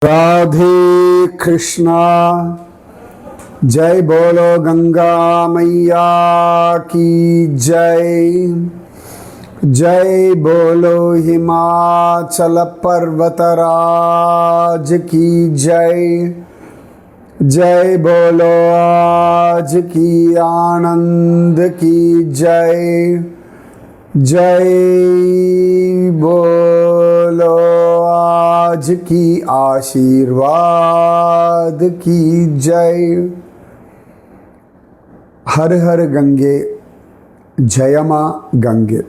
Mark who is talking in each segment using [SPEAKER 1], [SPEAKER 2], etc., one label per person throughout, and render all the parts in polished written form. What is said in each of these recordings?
[SPEAKER 1] राधे कृष्णा। जय बोलो गंगा मैया की जय। जय बोलो हिमाचल पर्वतराज की जय। जय बोलो आज की आनंद की जय। जय बोलो आज की आशीर्वाद की जय। हर हर गंगे जयमा गंगे।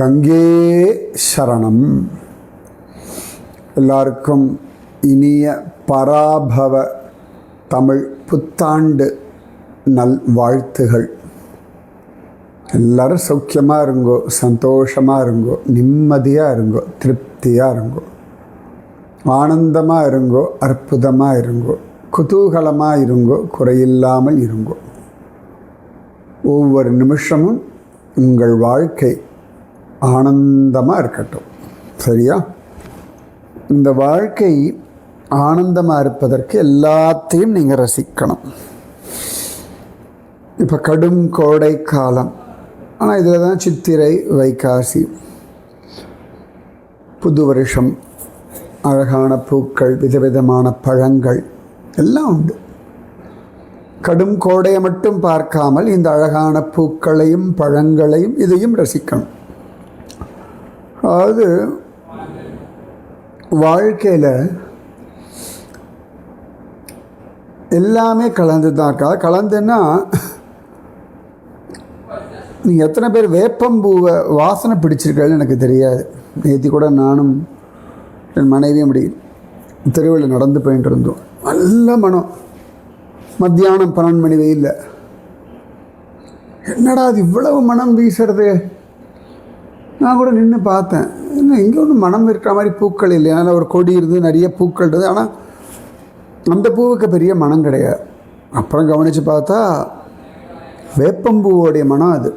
[SPEAKER 1] गंगे शरणम। எல்லாருக்கும் இனிய பராபவ தமிழ் புத்தாண்டு நல் வாழ்த்துகள். எல்லாரும் சௌக்கியமாக இருங்கோ, சந்தோஷமாக இருங்கோ, நிம்மதியாக இருங்கோ, திருப்தியாக இருங்கோ, ஆனந்தமாக இருங்கோ, அற்புதமாக இருங்கோ, குதூகலமாக இருங்கோ, குறையில்லாமல் இருங்கோ. ஒவ்வொரு நிமிஷமும் உங்கள் வாழ்க்கை ஆனந்தமாக இருக்கட்டும். சரியா? இந்த வாழ்க்கை ஆனந்தமாக இருப்பதற்கு எல்லாத்தையும் நீங்கள் ரசிக்கணும். இப்போ கடும் கோடை காலம், ஆனால் இதில் தான் சித்திரை வைகாசி, புது வருஷம், அழகான பூக்கள், விதவிதமான பழங்கள் எல்லாம் உண்டு. கடும் கோடையை மட்டும் பார்க்காமல் இந்த அழகான பூக்களையும் பழங்களையும் இதையும் ரசிக்கணும். அதாவது வாழ்க்கையில் எல்லாமே கலந்து தான் இருக்கா. கலந்துன்னா நீங்கள் எத்தனை பேர் வேப்பம்பூவை வாசனை பிடிச்சிருக்கீங்கன்னு எனக்கு தெரியாது. நேற்று கூட நானும் என் மனைவியும் அப்படி தெருவில் நடந்து போயிட்டு இருந்தோம். நல்ல மனம். மத்தியானம் 12 மணி வெயில்ல என்னடா அது இவ்வளவு மனம் வீசுறது. நான் கூட நின்று பார்த்தேன், என்ன இங்கே ஒன்றும் மனம் இருக்கிற மாதிரி பூக்கள் இல்லையா. அதனால் ஒரு கொடி இருந்து நிறைய பூக்கள் இருந்தது, ஆனால் அந்த பூவுக்கு பெரிய மனம் கிடையாது. அப்புறம் கவனித்து பார்த்தா வேப்பம்பூவோடைய மனம் அது.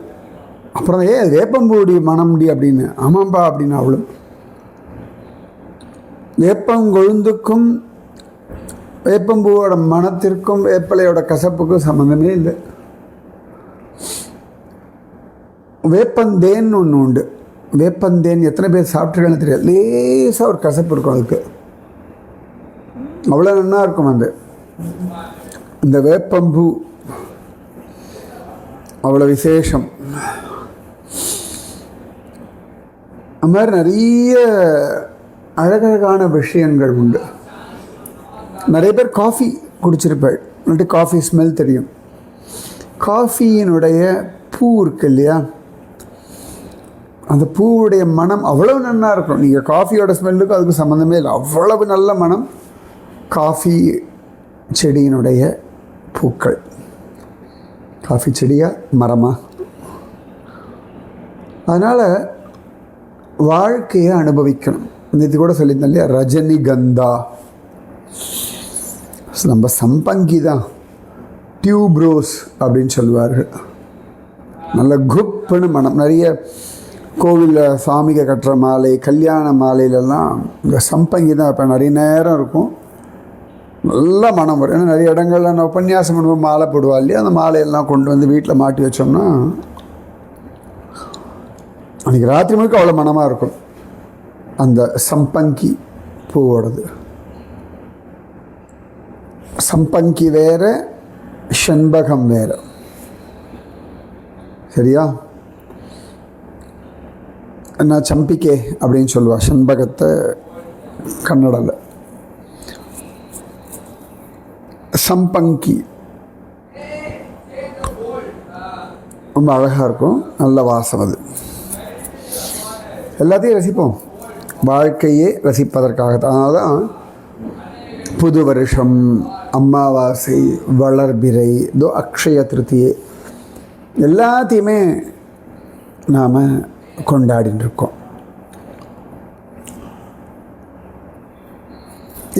[SPEAKER 1] அப்புறம் வேப்பம்பூவுடைய மனம்டி அப்படின்னு. ஆமாம்பா அப்படின்னு அவளும். வேப்பங்கொழுந்துக்கும் வேப்பம்பூவோட மனத்திற்கும் வேப்பலையோட கசப்புக்கும் சம்மந்தமே இல்லை. வேப்பந்தேன்னு ஒன்று உண்டு. வேப்பந்தேன் எத்தனை பேர் சாப்பிட்ருக்கேன்னு தெரியாது. லேசாக ஒரு கசப்பு இருக்கும் அதுக்கு. அவ்வளோ நல்லா இருக்கும் அந்த வேப்பம்பூ. அவ்வளோ விசேஷம். அது மாதிரி நிறைய அழகழகான விஷயங்கள் உண்டு. நிறைய பேர் காஃபி குடிச்சிருப்பாள், இல்லாட்டி காஃபி ஸ்மெல் தெரியும். காஃபியினுடைய பூ இருக்கு இல்லையா, அந்த பூவுடைய மனம் அவ்வளவு நல்லா இருக்கும். நீங்கள் காஃபியோட ஸ்மெல்லுக்கும் அதுக்கு சம்மந்தமே இல்லை. அவ்வளவு நல்ல மனம் காஃபி செடியினுடைய பூக்கள். காஃபி செடியா மரமா? அதனால் வாழ்க்கையை அனுபவிக்கணும். நேற்று கூட சொல்லியிருந்தேன் இல்லையா, ரஜினிகந்தா நம்ம சம்பங்கி தான், டியூப்ரோஸ் அப்படின்னு சொல்லுவார்கள். நல்ல குப்புன்னு மனம். நிறைய கோவிலில் சாமிக்கு கட்டுற மாலை, கல்யாண மாலையிலலாம் இந்த சம்பங்கி தான் இப்போ நிறைய நேரம் இருக்கும். நல்ல மனம் வரும். ஏன்னா நிறைய இடங்கள்ல நான் உபன்யாசம் பண்ணுவோம், மாலை போடுவா இல்லையா, அந்த மாலையெல்லாம் கொண்டு வந்து வீட்டில் மாட்டி வச்சோம்னா அன்றைக்கி ராத்திரி முழுக்க அவ்வளோ மனமாக இருக்கும். அந்த சம்பங்கி பூவோடது. சம்பங்கி வேறு, செண்பகம் வேறு. சரியா? என்ன சம்பிக்கை அப்படின்னு சொல்லுவா செண்பகத்தை கன்னடத்தில். சம்பங்கி ரொம்ப அழகாக இருக்கும், நல்ல வாசம். அது எல்லாத்தையும் ரசிப்போம். வாழ்க்கையே ரசிப்பதற்காக தான். அதனால தான் புது வருஷம், அமாவாசை, வளர்பிறை, இதோ அக்ஷய திருத்தியை எல்லாத்தையுமே நாம் கொண்டாடின்னு இருக்கோம்.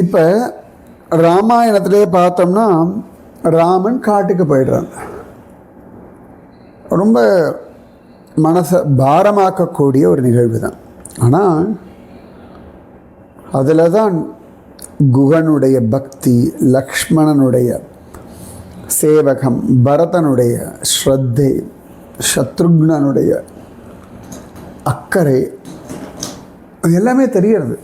[SPEAKER 1] இப்போ ராமாயணத்திலே பார்த்தோம்னா ராமன் காட்டுக்கு போயிடுறான். ரொம்ப மனசை பாரமாக்கக்கூடிய ஒரு நிகழ்வு தான். ஆனால் அதில் தான் குகனுடைய பக்தி, லக்ஷ்மணனுடைய சேவகம், பரதனுடைய ஸ்ரத்தை, சத்ருக்னனுடைய அக்கறை, அது எல்லாமே தெரிகிறது.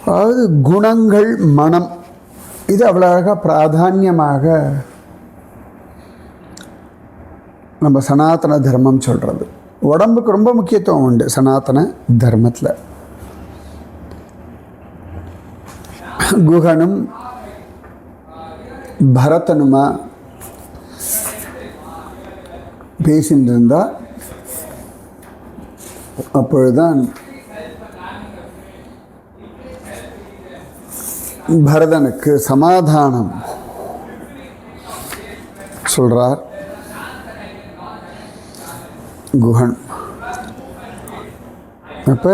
[SPEAKER 1] அதாவது குணங்கள், மனம், இது அவ்வளோ அழகாக பிராதான்யமாக நம்ம சனாதன தர்மம் சொல்கிறது. உடம்புக்கு ரொம்ப முக்கியத்துவம் உண்டு சனாதன தர்மத்தில். குகனும் பரதனுமா பேசிட்டு இருந்தா அப்பொழுதுதான் பரதனுக்கு சமாதானம் சொல்றார் குகன். அப்ப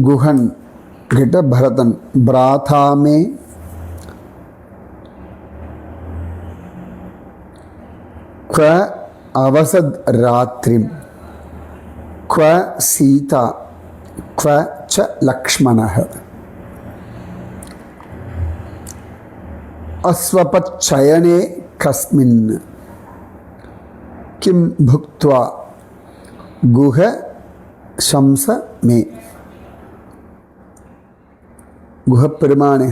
[SPEAKER 1] குகன் கிட்ட பரதன், பிராதாமே க்வ அவசத் ராத்ரிம் க்வ சீதா க்வ ச லக்ஷ்மணः அஸ்வபச்சயனே கஸ்மின் கிம் புக்த்வா குஹ சம்ச மே. குஹப்பெருமானே,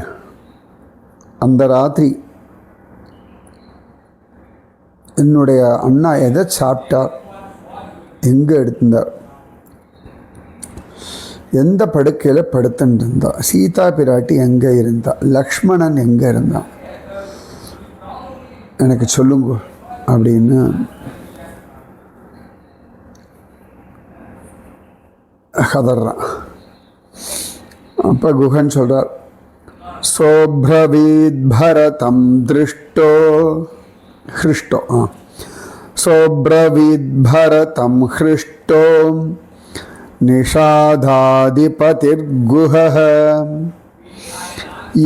[SPEAKER 1] அந்த ராத்திரி என்னுடைய அண்ணா எதை சாப்பிட்டார், எங்கே எடுத்திருந்தார், எந்த படுக்கையில் படுத்துட்டு இருந்தா, சீதா பிராட்டி எங்கே இருந்தா, லக்ஷ்மணன் எங்கே இருந்தான், எனக்கு சொல்லுங்க அப்படின்னு கதறான். அப்போ குகன் சொல்கிறார், சோப்ரவீத் பரதம் திருஷ்டோ ஹிருஷ்டோ சோப்ரவீத் பரதம் ஹிருஷ்டோ நிஷாதாதிபதிர்குஹः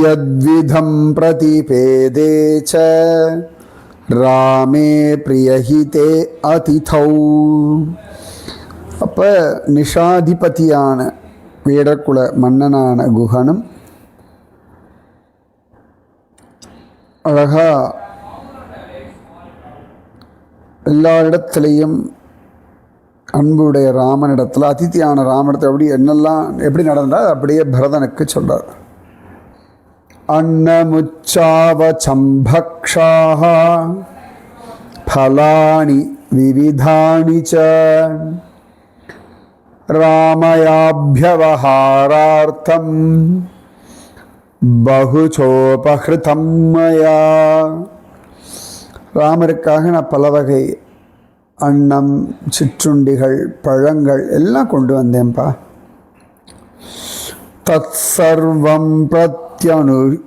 [SPEAKER 1] யத்விதம் பிரதிபேதே ச ராமே பிரியஹிதே அதிதௌ. அப்போ நிஷாதிபதியான வேடக்குல மன்னனான குகனும் அழகா எல்லா இடத்துலையும் அன்புடைய ராமனிடத்தில், அதித்தியான ராமனிடத்தில் எப்படி என்னெல்லாம் எப்படி நடந்தால் அப்படியே பரதனுக்கு சொல்றார். அன்னமுச்சாவசம்பக்ஷாः ஃபலானி விவிதானி ச ராமயாப்யவஹாரார்த்தம் பகுசோபஹிருதம் மயா. ராமருக்காக நான் பல வகை அன்னம், சிற்றுண்டிகள், பழங்கள் எல்லாம் கொண்டு வந்தேன்ப்பா. தத் சர்வம் பிரத்யனுஞாசீத்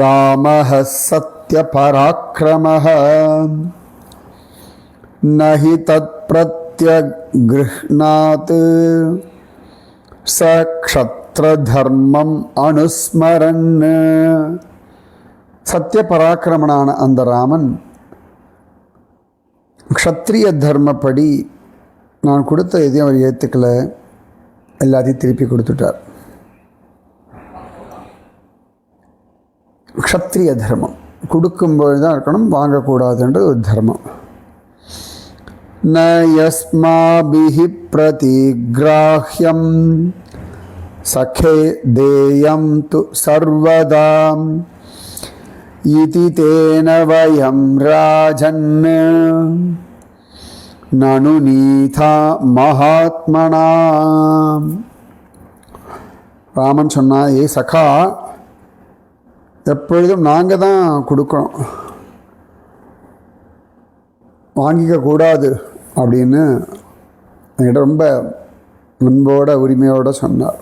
[SPEAKER 1] ராமः சத்ய பராக்கிரமः நஹி தத் பிரத்யக்ருஹ்ணாத் ச க்ஷத்ரதர்மம் அனுஸ்மரன். சத்திய பராக்கிரமனான அந்த ராமன் க்ஷத்ரிய தர்மப்படி நான் கொடுத்த எதையும் அவர் ஏற்றுக்கலை, எல்லாத்தையும் திருப்பி கொடுத்துட்டார். க்ஷத்ரிய தர்மம் கொடுக்கும்போது தான் இருக்கணும், வாங்கக்கூடாதுன்றது ஒரு தர்மம். ந யஸ்மாபிஹி பிரதிக்ராஹ்யம் சகே தேயம் து சர்வதாம் இதி தேன வயம் ராஜன் நனு நீதா மகாத்மனா. ராமன் சொன்னா, ஏ சகா, எப்பொழுதும் நாங்கள் தான் கொடுக்கணும், வாங்கிக்க கூடாது அப்படின்னு என்கிட்ட ரொம்ப அன்போட உரிமையோடு சொன்னார்.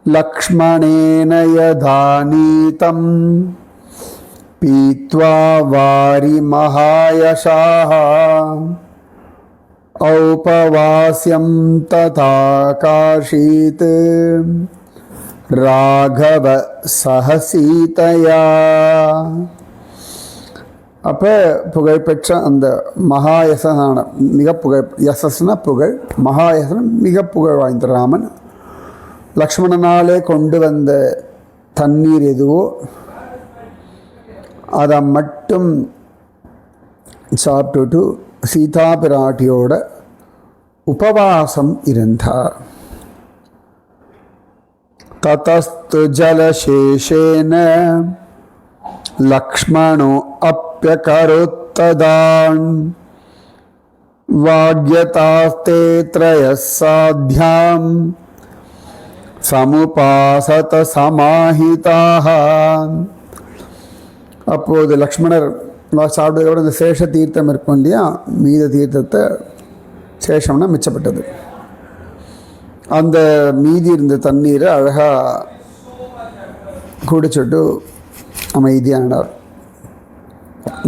[SPEAKER 1] லக்ஷ்மணேன யதா நீதம் பீத்வா வாரி மகாயசாः ஔபவாஸ்யம் ததா காஷீத் ராகவ சஹ சீதயா. அப்போ புகழ்பெற்ற அந்த மகாயசனான மிக புகழ், யசஸ்னா புகழ், மகாயசனம் மிக புகழ் வாய்ந்த ராமன் லக்ஷ்மணனாலே கொண்டு வந்த தண்ணீர் எதுவோ அதை மட்டும் சாப்பிட்டுட்டு சீதா பிராட்டியோட உபவாசம் இருந்தார். ததஸ்து ஜலசேஷேன லக்ஷ்மணோ அப்யகரோத்ததான் வாக்யதாஸ்தே த்ரயசாத்யாம் சமுபாசத சமாஹிதாக. அப்போது லக்ஷ்மணர் சாப்பிட்டதுக்கப்புறம் இந்த சேஷ தீர்த்தம் இருக்கும் இல்லையா, மீத தீர்த்தத்தை சேஷம்னா மிச்சப்பட்டது, அந்த மீதி இருந்த தண்ணீரை அழகாக குடிச்சுட்டு அமைதியானார்.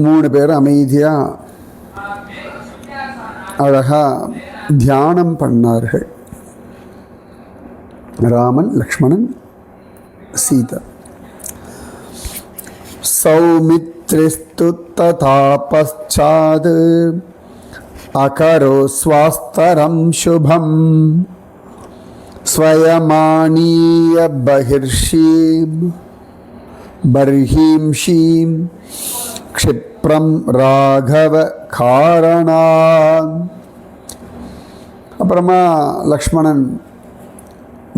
[SPEAKER 1] 3 பேரும் அமைதியாக அழகாக தியானம் பண்ணார்கள். ராமன், லக்ஷ்மணன், சீதா. சௌமித்ரிஸ்து ததா பச்சாத் அகரோ ஸ்வாஸ்தரம் சுபம் ஸ்வயமானீய பர்ஹீம்ஷீம் க்ஷிப்ரம் ராகவ காரணான். அப்புறமா லக்ஷ்மணன்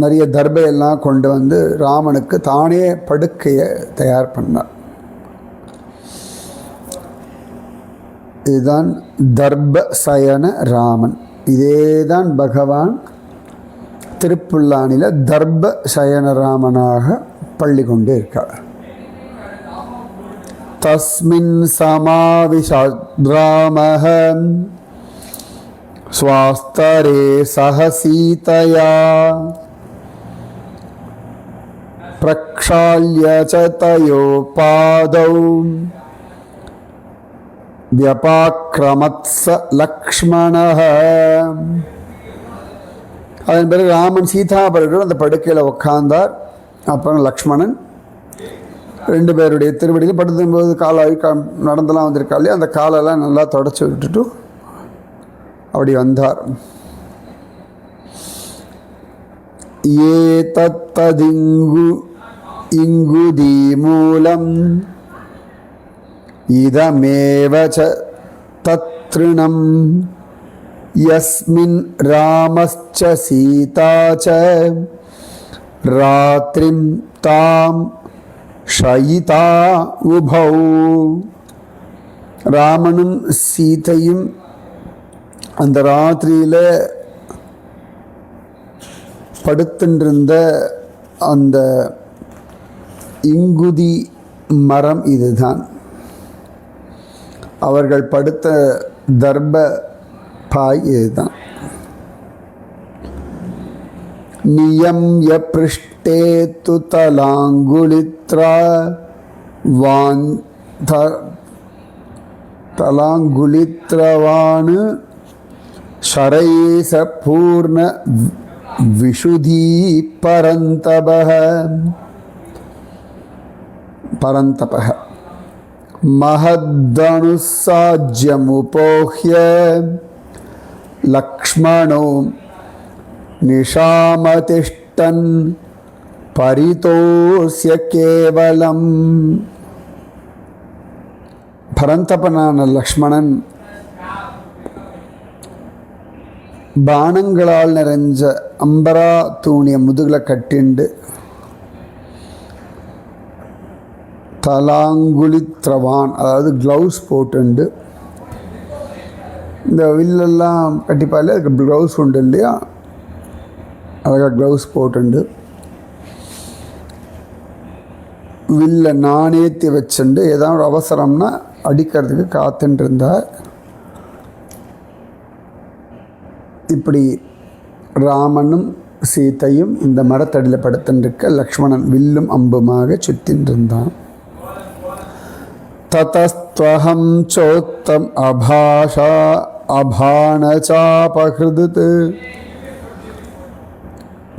[SPEAKER 1] நிறைய தர்பையெல்லாம் கொண்டு வந்து ராமனுக்கு தானே படுக்கையை தயார் பண்ணார். இதுதான் தர்ப சயன ராமன். இதே தான் பகவான் திருப்புல்லானில தர்ப சயன ராமனாக பள்ளி கொண்டு இருக்கார். தஸ்மின் சமாவிஷாத்ராமஹ ஸ்வாஸ்தரே சஹ சீதயா பிரக்ஷால்ய ச தயோ பாதௌ வியபாக்ரமத்ஸ லக்ஷ்மணஹ. அதன் பிறகு ராமன் சீதா பிறகு அந்த படுக்கையில் உட்கார்ந்தார். அப்புறம் லக்ஷ்மணன் 2 பேருடைய திருவடியில் படுத்தும்போது கால நடந்தெல்லாம் வந்திருக்கா இல்லையா, அந்த காலெல்லாம் நல்லா தொடச்சி விட்டுட்டு அப்படி வந்தார். ஏ தத்ததிங்கு இங்குதி மூலம் இதமேவ ச தத்ருணம் யஸ்மின் ராமஸ்ச சீதா ச ராத்ரிம் தாம் ஷயிதா உபௌ. ராமனும் சீதையும் அந்த ராத்திரியில் படுத்துருந்த அந்த இங்குதி மரம் இதுதான். அவர்கள் படுத்த தர்ப பாய் இதுதான். நியம்ய பிருஷ்டே து தலாங்குலித்ரா தலாங்குலித்ரவான் ஷரைச பூர்ண விஷுதி பரந்தபஹ மஹத்தனுசாஜ்யமுபோஹ்ய லக்ஷ்மணோ நிஷாமதிஷ்டன் பரிதோஸ்ய கேவலம். பரந்தபனான லக்ஷ்மணன் பானங்களால் நிறைஞ்ச அம்பரா தூணிய முதுகில் கட்டிண்டு தலாங்குலித்ரவான், அதாவது க்ளவுஸ் போட்டுண்டு, இந்த வில்லெல்லாம் கட்டிப்பாலே அதுக்கு க்ளவுஸ் உண்டு இல்லையா, அழகாக க்ளவுஸ் போட்டுண்டு வில்லை நாணேற்றி வச்சுண்டு ஏதாவது ஒரு அவசரம்னா அடிக்கிறதுக்கு காத்துட்டு இருந்தார். இப்படி ராமனும் சீதையும் இந்த மரத்தடியில் படுத்துருக்க லக்ஷ்மணன் வில்லும் அம்புமாக சுத்தின் இருந்தான். ததஸ்த்வஹம் சோத்தம் அபாஷா அபானசாபஹிருத்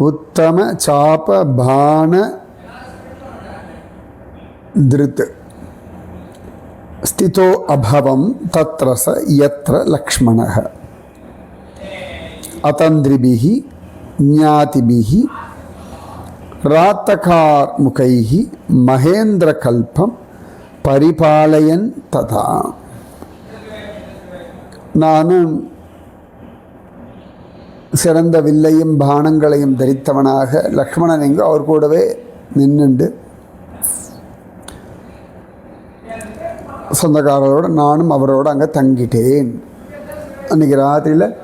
[SPEAKER 1] உத்தம சாப பான திருத். ஸ்திதோ அபவம் தத்ரச யத்ர லக்ஷ்மணः அதந்திரிபிஹி ஞாதிபிஹி ராத்தகார்முகைஹி மகேந்திர கல்பம் பரிபாலயன் ததா. நானும் சிறந்த வில்லையும் பானங்களையும் தரித்தவனாக லக்ஷ்மணன் எங்கு அவர் கூடவே நின்றுண்டு சொந்தக்காரரோடு நானும் அவரோடு அங்கே தங்கிட்டேன். அன்றைக்கி ராத்திரியில்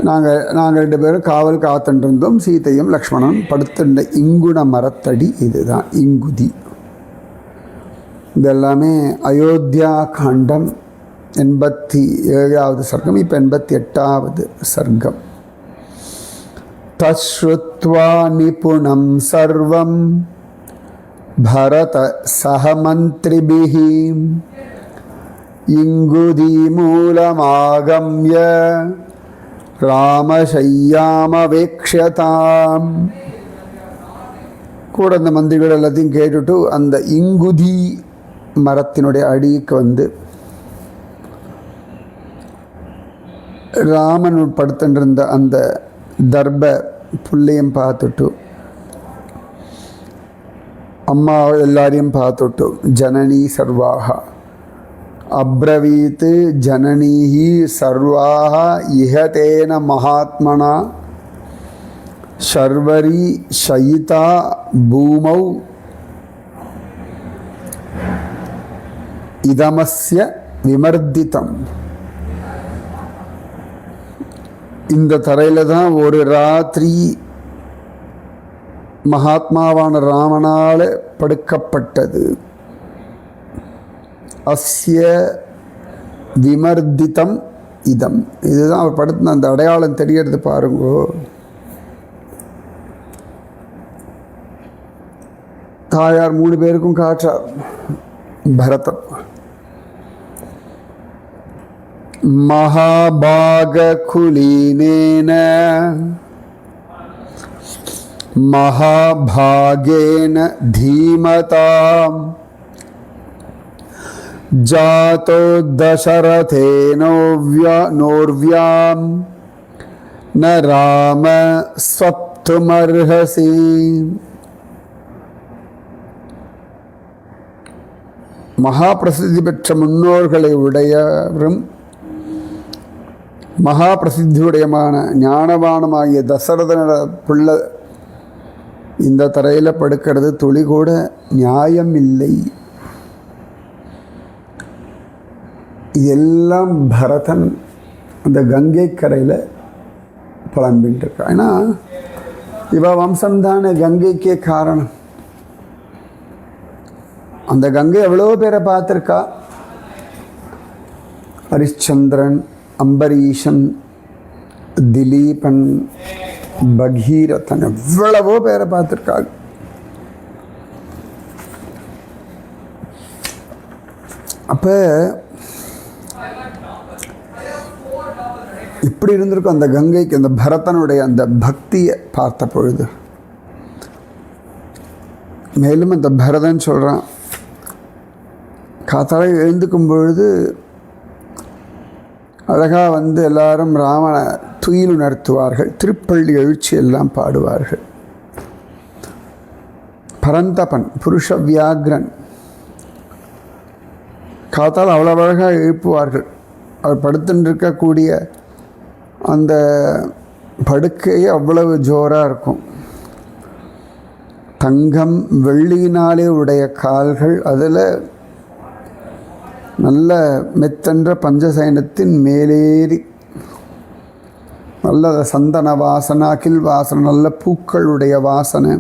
[SPEAKER 1] நாங்கள் 2 பேரும் காவல் காத்துருந்தோம். சீதையும் லக்ஷ்மணன் படுத்துட்ட இங்குண மரத்தடி இதுதான் இங்குதி. இதெல்லாமே அயோத்தியா காண்டம் 87வது சர்க்கம். இப்போ 88வது சர்க்கம். தஸ்ருத்வா நிபுணம் சர்வம் பரத சஹமந்திரிபிஹி இங்குதி மூலமாகம்ய ராமசையாமவேக்ஷதாம். கூட அந்த மந்திரிகள் எல்லாத்தையும் கேட்டுட்டு அந்த இங்குதி மரத்தினுடைய அடிக்கு வந்து ராமன் படுத்துருந்த அந்த தர்ப புள்ளையும் பார்த்துட்டு அம்மா எல்லாரையும் பார்த்துட்டு ஜனனி சர்வாக அப்ரவீத் ஜனனீஹி சர்வாக இஹதேன மகாத்மனா சர்வரி ஷயிதா பூமௌ இதமஸ்ய விமர்திதம். இந்த தரையில் தான் ஒரு ராத்திரி மகாத்மாவான ராமனால் படுக்கப்பட்டது. அஸ்ய விமர்திதம் இதம். இதுதான் அவர் படுத்தின அந்த அடையாளம் தெரியறது பாருங்கோ. தாயார் 3 பேருக்கும் காற்றார். பரதன் மகாபாககுலீனேன மகாபாகேன தீமதாம் ஜாதோ தசரதேனோர்வ்யாம் ந ராம ஸ்வப்துமர்ஹசி. மகாபிரசித்தி பெற்ற முன்னோர்களை உடையவரும் மகாபிரசித்தியுடையமான ஞானவானமாகிய தசரதனோட பிள்ளை இந்த தரையில் படுக்கிறது துளி கூட நியாயம் இல்லை. இதெல்லாம் பரதன் அந்த கங்கை கரையில் புலம்பின்ட்டு இருக்கா. ஏன்னா இவ வம்சம்தானே கங்கைக்கே காரணம். அந்த கங்கை எவ்வளோ பேரை பார்த்துருக்கா. ஹரிச்சந்திரன், அம்பரீஷன், திலீபன், பகீரதன் எவ்வளவோ பேரை பார்த்துருக்காங்க. அப்போ இப்படி இருந்திருக்கும் அந்த கங்கைக்கு. அந்த பரதனுடைய அந்த பக்தியை பார்த்த பொழுது மேலும் அந்த பரதன் சொல்கிறான், காத்தால எழுந்துக்கும் பொழுது அழகாக வந்து எல்லாரும் ராமனை துயில் உணர்த்துவார்கள். திருப்பள்ளி எழுச்சி எல்லாம் பாடுவார்கள். பரந்தபன் புருஷ வியாக்ரன் காத்தால் அவ்வளோ அழகாக எழுப்புவார்கள். அவர் படுத்துருக்கக்கூடிய அந்த படுக்கையே அவ்வளவு ஜோராக இருக்கும். தங்கம் வெள்ளியினாலே உடைய கால்கள், அதில் நல்ல மெத்தென்ற பஞ்சசயனத்தின் மேலேறி நல்ல சந்தன வாசனை, அகில் வாசனை, நல்ல பூக்களுடைய வாசனை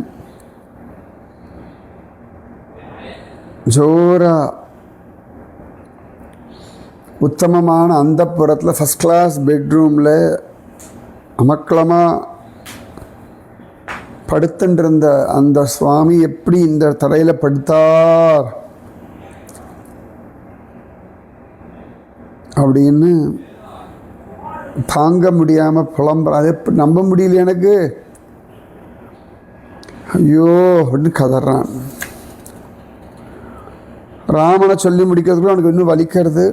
[SPEAKER 1] ஜோரா உத்தமமான அந்த புறத்தில் ஃபஸ்ட் கிளாஸ் பெட்ரூமில் அமக்களமாக படுத்துட்டிருந்த அந்த சுவாமி எப்படி இந்த தரையில் படுத்தார் அப்படின்னு தாங்க முடியாமல் புலம்புற. அதை எப்படி நம்ப முடியல எனக்கு, ஐயோ அப்படின்னு கதறான். ராமனை சொல்லி முடிக்கிறதுக்குள்ள அவனுக்கு இன்னும் வலிக்கிறது.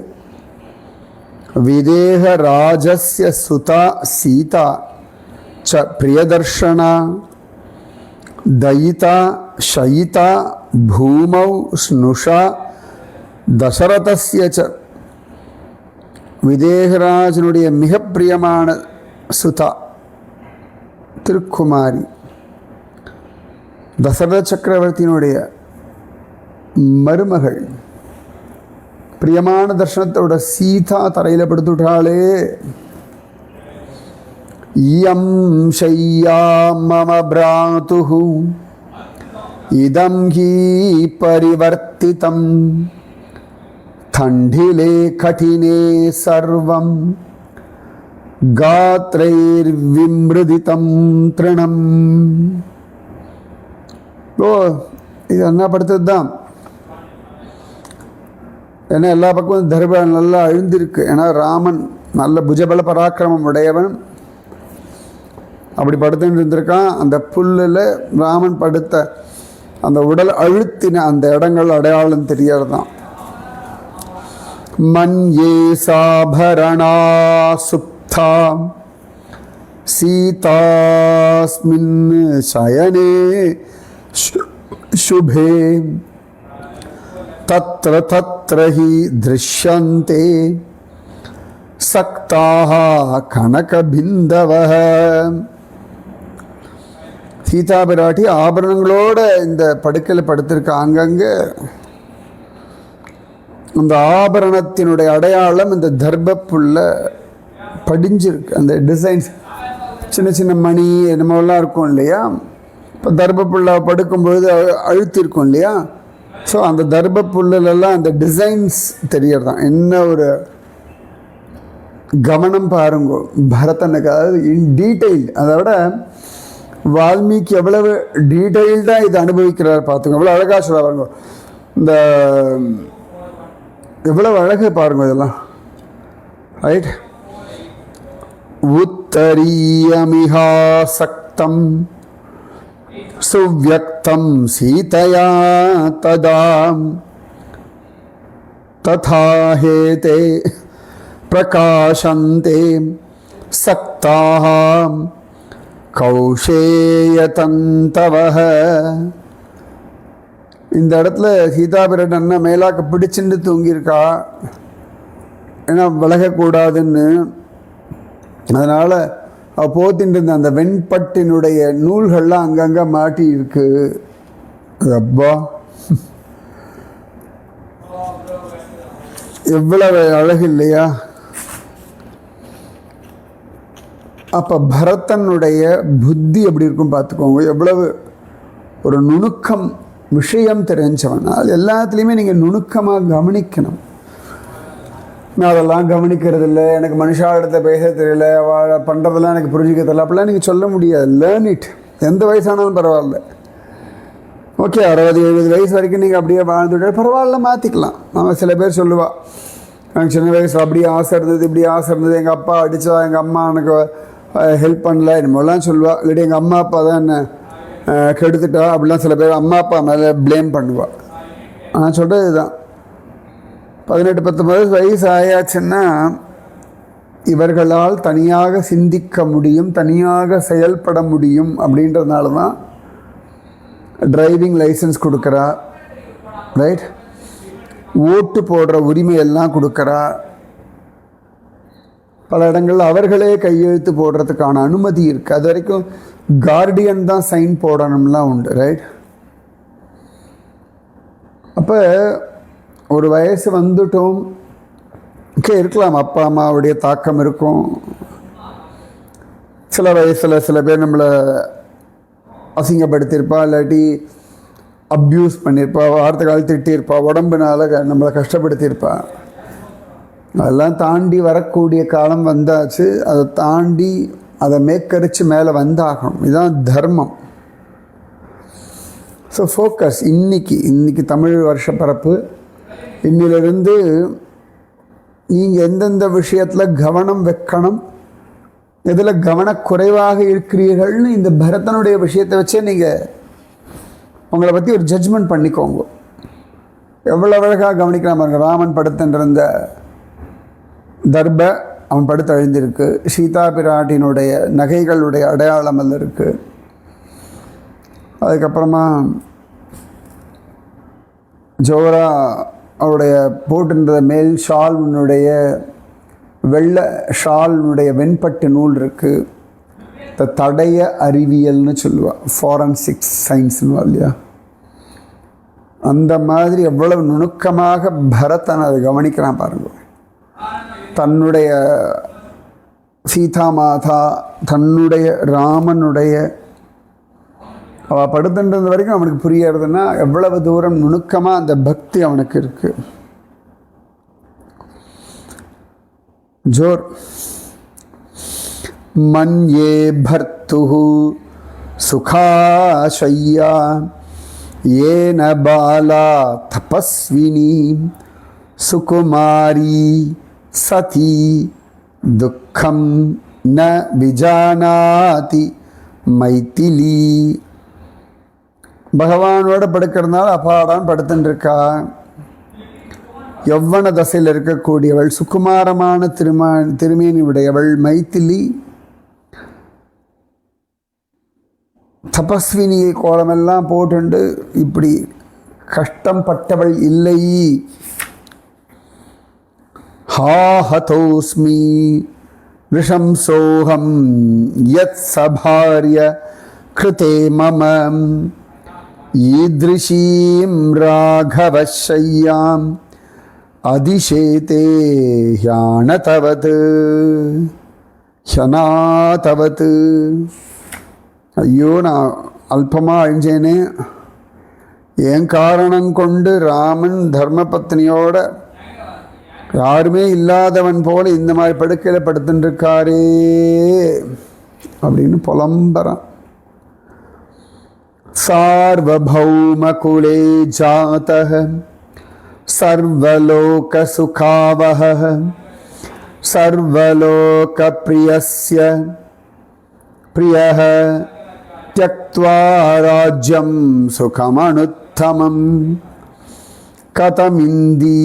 [SPEAKER 1] விதேக ராஜஸ்ய சுதா சீதா ச பிரியதர்ஷனா தயிதா ஷயிதா பூமௌ ஸ்னுஷா தசரதஸ்ய ச. விதேகராஜனுடைய மிக பிரியமான சுதா திருக்குமாரி, தசரத சக்கரவர்த்தியினுடைய மருமகள், பிரியமான தர்ஷனத்தோட சீதா தரையில் படுத்துட்டாளே. இயம் ஷய்யா மம பிராதுஹு இதம் ஹி பரிவர்த்திதம் தண்டிலே கடினே சர்வம் காத்ரைர் விம்ருதிதம் திருணம். ஓ, இது என்ன படுத்தது தான். ஏன்னா எல்லா பக்கமும் தர்பம் நல்லா அழுந்திருக்கு. ஏன்னா ராமன் நல்ல புஜபல பராக்கிரமம் உடையவன். அப்படி படுத்துட்டு இருந்திருக்கான். அந்த புல்லில் ராமன் படுத்த அந்த உடல் அழுத்தின அந்த இடங்கள் அடையாளம் தெரியறதான். மன்யே சாபரணா சுப்தா சீதாஸ்மின் சயனே சுபே தத்ர தத்ர ஹி திருஷ்யந்தே சக்தாஹ கனகபிந்தவஹ. சீதா பிராட்டி ஆபரணங்களோட இந்த படுக்கையில் படுத்திருக்க. அங்கங்கே அந்த ஆபரணத்தினுடைய அடையாளம் இந்த தர்பப்புள்ள படிஞ்சிருக்கு. அந்த டிசைன்ஸ் சின்ன சின்ன மணி என்னமெல்லாம் இருக்கும் இல்லையா. இப்போ தர்பப்புள்ள படுக்கும்பொழுது அழுத்திருக்கும் இல்லையா. ஸோ அந்த தர்பப்புல்லாம் அந்த டிசைன்ஸ் தெரியறதான். என்ன ஒரு கவனம் பாருங்க பரதனுக்கு. அதாவது இன் டீட்டெயில், அதை விட வால்மீகி எவ்வளவு டீட்டெயில்டாக இதை அனுபவிக்கிறார் பார்த்துங்க. எவ்வளோ அழகாக சொல்ல பாருங்க. இந்த எவ்வளவு அழகு பாருங்க இதெல்லாம். ரைட். உத்தரீயமிஹா சக்தம் சுவ்யக்தம் சீதயா ததாம் ததா ஹேதே பிரகாசந்தே சக்தாஹ கௌஷேயதந்தவஹ. இந்த இடத்துல சீதா பிராட்டி அண்ணா மேலாக்க பிடிச்சுட்டு தூங்கியிருக்கா. ஏன்னா விலகக்கூடாதுன்னு. அதனால் அவள் போத்தின்னு இருந்த அந்த வெண்பட்டினுடைய நூல்கள்லாம் அங்கங்கே மாட்டி இருக்கு. அப்பா எவ்வளவு அழகு இல்லையா. அப்போ பரதனுடைய புத்தி எப்படி இருக்கும் பார்த்துக்கோங்க. எவ்வளவு ஒரு நுணுக்கம், விஷயம் தெரிஞ்சவன். அது எல்லாத்துலேயுமே நீங்கள் நுணுக்கமாக கவனிக்கணும். நான் அதெல்லாம் கவனிக்கிறது இல்லை, எனக்கு மனுஷாவிடத்தை பேச தெரியல, பண்ணுறதெல்லாம் எனக்கு புரிஞ்சிக்க தெரியல, அப்படிலாம் நீங்கள் சொல்ல முடியாது. Learn it. எந்த வயசானாலும் பரவாயில்ல. ஓகே, 60-70 வயசு வரைக்கும் நீங்கள் அப்படியே வாழ்ந்துட்டு பரவாயில்ல, மாற்றிக்கலாம். நம்ம சில பேர் சொல்லுவாள், எனக்கு சின்ன வயசில் அப்படியே ஆசை இருந்தது, இப்படி ஆசை இருந்தது, எங்கள் அப்பா அடித்தா, எங்கள் அம்மா எனக்கு ஹெல்ப் பண்ணல, என்னமோலாம் சொல்லுவாள். இல்லாட்டி எங்கள் அம்மா அப்பா தான் என்ன கெடுத்துட்டா, அப்படிலாம் சில பேர் அம்மா அப்பா மேலே ப்ளேம் பண்ணுவாள். நான் சொல்கிறது இதுதான். 18-19 வயசு ஆயாச்சுன்னா இவர்களால் தனியாக சிந்திக்க முடியும், தனியாக செயல்பட முடியும். அப்படின்றதுனால தான் டிரைவிங் லைசன்ஸ் கொடுக்குறா. ரைட். ஓட்டு போடுற உரிமையெல்லாம் கொடுக்குறா. பல இடங்களில் அவர்களே கையெழுத்து போடுறதுக்கான அனுமதி இருக்குது. அது வரைக்கும் கார்டியன் தான் சைன் போடணும்லாம் உண்டு. ரைட். அப்போ ஒரு வயசு வந்துட்டோம், இருக்கலாம், அப்பா அம்மாவுடைய தாக்கம் இருக்கும். சில வயசில் சில பேர் நம்மளை அசிங்கப்படுத்தியிருப்பா, இல்லாட்டி அப்யூஸ் பண்ணியிருப்பா, வார்த்தை கால் திட்டியிருப்பா, உடம்புனால நம்மளை கஷ்டப்படுத்தியிருப்பா. அதெல்லாம் தாண்டி வரக்கூடிய காலம் வந்தாச்சு. அதை தாண்டி அதை மேற்கரித்து மேலே வந்தாகணும். இதுதான் தர்மம். So focus. இன்னைக்கு தமிழ் வருஷப்பரப்பு. இன்னிலிருந்து நீங்கள் எந்தெந்த விஷயத்தில் கவனம் வைக்கணும், எதில் கவனக்குறைவாக இருக்கிறீர்கள்னு இந்த பரதனுடைய விஷயத்தை வச்சே நீங்கள் உங்களை பற்றி ஒரு ஜட்ஜ்மெண்ட் பண்ணிக்கோங்க. எவ்வளோ அழகாக கவனிக்கலாம் பாருங்க. ராமன் படுத்துன்றிருந்த தர்ப அவன் படுத்து அழிந்திருக்கு. சீதா பிராட்டினுடைய நகைகளுடைய அடையாளம் அதில் இருக்குது. அதுக்கப்புறமா ஜோரா அவருடைய போட்டுன்ற மேல் ஷால்னுடைய வெள்ளை ஷால்னுடைய வெண்பட்டு நூல் இருக்குது. தடய அறிவியல்னு சொல்லுவாள், ஃபாரன்சிக்ஸ் சயின்ஸ்னு இல்லையா. அந்த மாதிரி எவ்வளவு நுணுக்கமாக பரதன் அதை கவனிக்கிறான் பாருங்க. தன்னுடைய சீதா மாதா, தன்னுடைய ராமனுடைய அவள் படுத்துன்றது வரைக்கும் அவனுக்கு புரியறதுன்னா எவ்வளவு தூரம் நுணுக்கமாக அந்த பக்தி அவனுக்கு இருக்கு. ஜோர் மன்யே பர்த்துஹு சுகாஷய்யா ஏன பாலா தபஸ்வினி சுகுமாரி சதி துக்கம் ந விஜானாதி மைத்திலி. பகவானோட படுக்கிறதுனால அப்பாடான் படுத்துட்டுருக்கா. யவ்வன தசையில் இருக்கக்கூடியவள், சுகுமாரமான திருமேனி உடையவள் மைத்திலி. தபஸ்வினி கோலமெல்லாம் போட்டுண்டு இப்படி கஷ்டம் பட்டவள் இல்லை. ஹாஹதோஸ்மி விஷம்சோஹம் யத் சபார்ய கிருதே மம ஈத்ருஷீம் ராகவஷய்யாம் அதிஷேதே ஹ்யானதவத் ஹ்யநாதவத். ஐயோ, நான் அல்பமாக அழிஞ்சேனே. என் காரணம் கொண்டு ராமன் தர்மபத்னியோட யாருமே இல்லாதவன் போல இந்த மாதிரி படுக்கையில் படுத்துட்டுருக்காரே அப்படின்னு புலம்பறான். சார்வபௌமகுலே ஜாதः சர்வலோகசுகாவஹ சர்வலோகப்ரியஸ்ய பிரியः த்யக்த்வா ராஜ்யம் சுகமனுத்தமம் கதமிந்தீவரஷ்யாமோ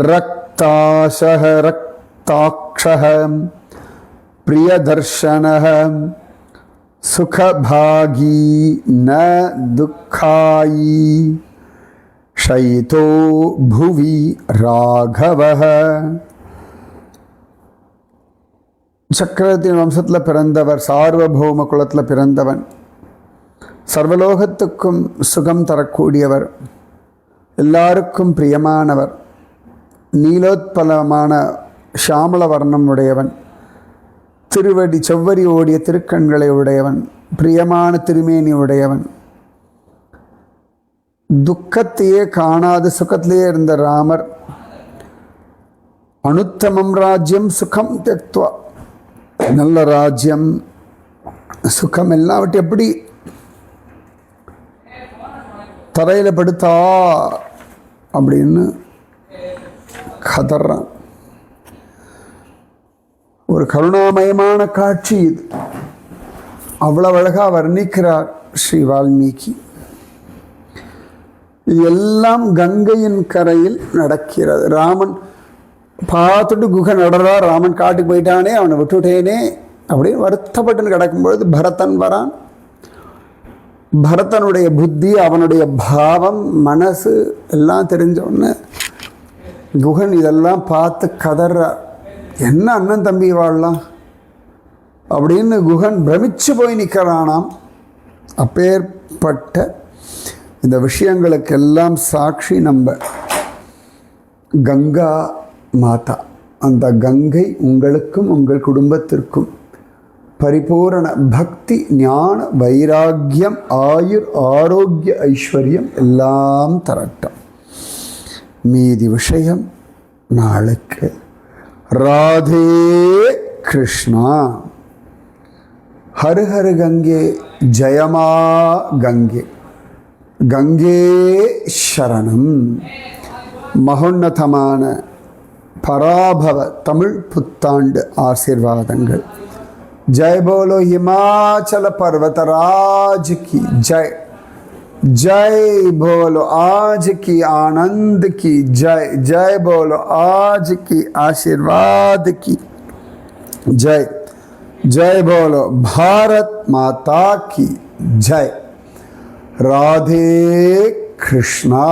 [SPEAKER 1] ரக்தாசஹ ரக்தாக்ஷஹ பிரியதர்ஷனஹ சுகபாகி ந துக்காயி ஷயிதோ புவி ராகவஹ. சக்கரவர்த்தியின் வம்சத்தில் பிறந்தவர், சார்வபௌம குலத்தில் பிறந்தவன், சர்வலோகத்துக்கும் சுகம் தரக்கூடியவர், எல்லாருக்கும் பிரியமானவர், நீலோத்பலமான ஷாமள வர்ணம் உடையவன், திருவடி செவ்வரி ஓடிய திருக்கண்களை உடையவன், பிரியமான திருமேனி உடையவன், துக்கத்தையே காணாத சுகத்திலேயே இருந்த ராமர் அனுத்தமம் ராஜ்யம் சுகம் தெக்த்வா, நல்ல ராஜ்யம் சுகம் எல்லாவற்றையும் எப்படி தரையில் படுத்தா அப்படின்னு கதறான். ஒரு கருணாமயமான காட்சி இது. அவ்வளவு அழகாக வர்ணிக்கிறார் ஸ்ரீ வால்மீகி. இது எல்லாம் கங்கையின் கரையில் நடக்கிறது. ராமன் பார்த்துட்டு குகன் நடறா, ராமன் காட்டுக்கு போயிட்டானே, அவனை விட்டுட்டேனே அப்படின்னு வருத்தப்பட்டுன்னு கிடக்கும்பொழுது பரதன் வரான். பரதனுடைய புத்தி, அவனுடைய பாவம், மனசு எல்லாம் தெரிஞ்சோடனே குகன் இதெல்லாம் பார்த்து கதறார். என்ன அண்ணன் தம்பி வாழலாம் அப்படின்னு குகன் பிரமிச்சு போய் நிற்கிறானாம். அப்பேற்பட்ட இந்த விஷயங்களுக்கெல்லாம் சாட்சி நம்ம கங்கா மாதா. அந்த கங்கை உங்களுக்கும் உங்கள் குடும்பத்திற்கும் பரிபூரண பக்தி, ஞான, வைராக்கியம், ஆயுர், ஆரோக்கிய, ஐஸ்வர்யம் எல்லாம் தரட்டும். மீதி விஷயம் நாளைக்கு. ராதே கிருஷ்ணா. ஹரு ஹரு கங்கே, ஜெயமா கங்கே, கங்கே சரணம். மகோன்னதமான பராபவ தமிழ் புத்தாண்டு ஆசீர்வாதங்கள். ஜெய் போலோ ஹிமாச்சல பர்வதராஜ் கி ஜெய். जय बोलो आज की आनंद की जय, जय बोलो आज की आशीर्वाद की जय, जय बोलो भारत माता की जय। राधे कृष्णा।